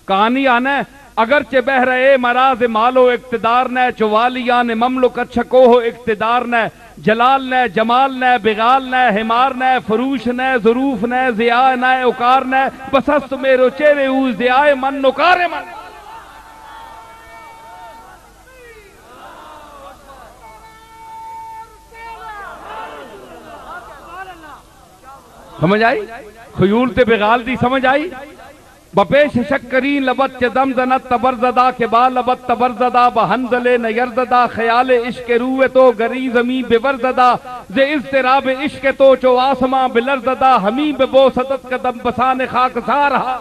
کہانی آنا ہے اگرچہ بہ رہے مراز مالو اقتدار نے چوالیان مملکت چھکو ہو اقتدار نے جلال نے جمال نے بغال نے ہمار نے فروش نے ظروف نے ضیاء نے اکار نے بسست میرو چہرے او ضیاء من نکار من. سمجھ آئی؟ خیول تے بغال دی سمجھ آئی؟ بپیش شکرین لبت چے دم زنت تبرزدہ کے با لبت تبرزدہ بہنزل نیرزدہ خیال عشق روح تو گری زمین بورزدہ زے اضطراب عشق تو چو آسماں بلرزدہ ہمیں ببو صدت قدم بسان خاک سارہا.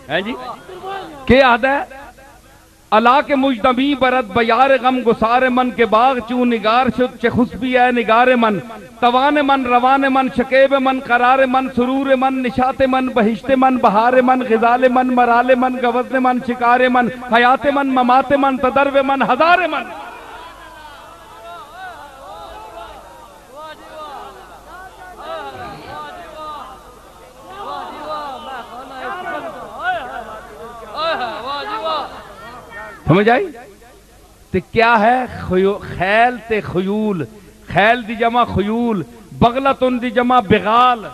ہے جی کیا عہد ہے اللہ کے مجدمی برد بیار غم گسار من کے باغ چون نگار شد چے خسبی ہے نگار من توان من روان من شکیب من قرار من سرور من نشات من بہشت من بہار من غزال من مرال من گوزن من شکار من حیات من ممات من تدرو من ہزار من. سمجھ آئی؟ تو کیا ہے خیل تے خیول، خیل دی جمع خیول، بغلتن دی جمع بغال.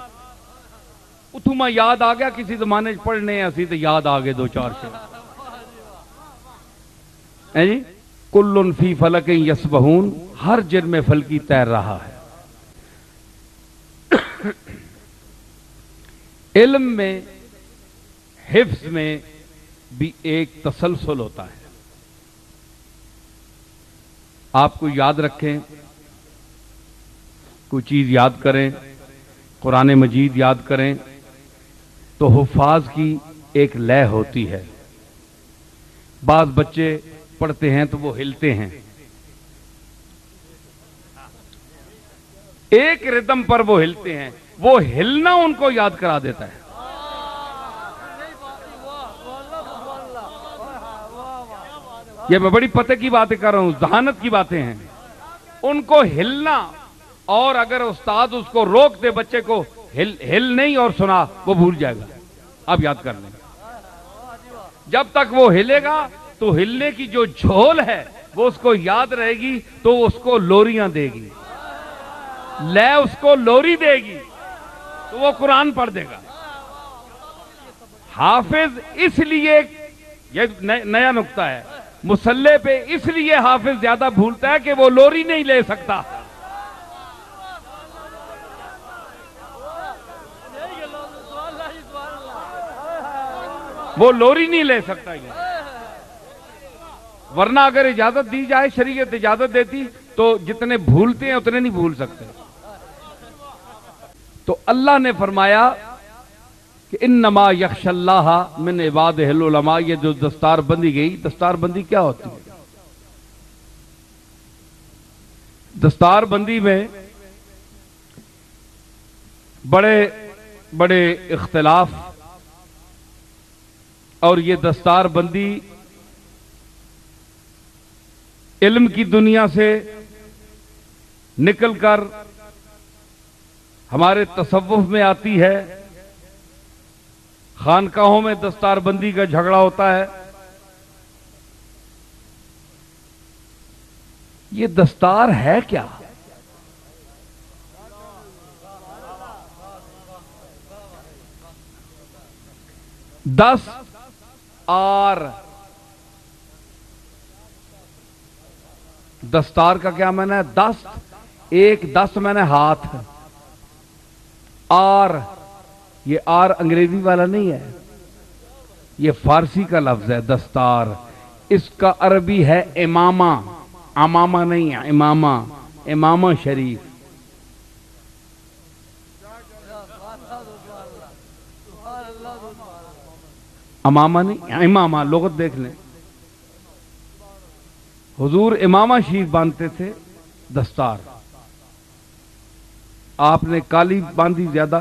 اتھو میں یاد آ گیا کسی زمانے پڑھنے اسی تو یاد آ گئے دو چار سے. جی کلن فی فلک یسبحون، ہر جن میں فلکی تیر رہا ہے. علم میں حفظ میں بھی ایک تسلسل ہوتا ہے. آپ کو یاد رکھیں، کوئی چیز یاد کریں، قرآن مجید یاد کریں تو حفاظ کی ایک لے ہوتی ہے. بعض بچے پڑھتے ہیں تو وہ ہلتے ہیں، ایک ردم پر وہ ہلتے ہیں، وہ ہلنا ان کو یاد کرا دیتا ہے. یہ میں بڑی پتہ کی باتیں کر رہا ہوں، ذہانت کی باتیں ہیں. ان کو ہلنا، اور اگر استاد اس کو روک دے بچے کو ہل نہیں اور سنا، وہ بھول جائے گا. آپ یاد کر لیں، جب تک وہ ہلے گا تو ہلنے کی جو جھول ہے وہ اس کو یاد رہے گی، تو اس کو لوریاں دے گی، لے اس کو لوری دے گی تو وہ قرآن پڑھ دے گا. حافظ اس لیے، یہ نیا نکتہ ہے، مسلح پہ اس لیے حافظ زیادہ بھولتا ہے کہ وہ لوری نہیں لے سکتا. وہ لوری نہیں لے سکتا. ورنہ اگر اجازت دی جائے، شریعت اجازت دیتی تو جتنے بھولتے ہیں اتنے نہیں بھول سکتے. تو اللہ نے فرمایا کہ انما یخشى اللہ من عبادہ العلماء. یہ جو دستار بندی گئی، دستار بندی کیا ہوتی ہے؟ دستار بندی میں بڑے بڑے اختلاف، اور یہ دستار بندی علم کی دنیا سے نکل کر ہمارے تصوف میں آتی ہے. خانقاہوں میں دستار بندی کا جھگڑا ہوتا ہے. یہ دستار ہے کیا؟ دس آر، دستار کا کیا معنی ہے؟ دست، ایک دست معنی ہاتھ. آر، یہ آر انگریزی والا نہیں ہے، یہ فارسی کا لفظ ہے دستار. اس کا عربی ہے امامہ، امامہ نہیں ہے، امامہ، امامہ شریف. امامہ نہیں، امامہ لغت دیکھ لیں. حضور امامہ شریف باندھتے تھے، دستار. آپ نے کالی باندھی زیادہ،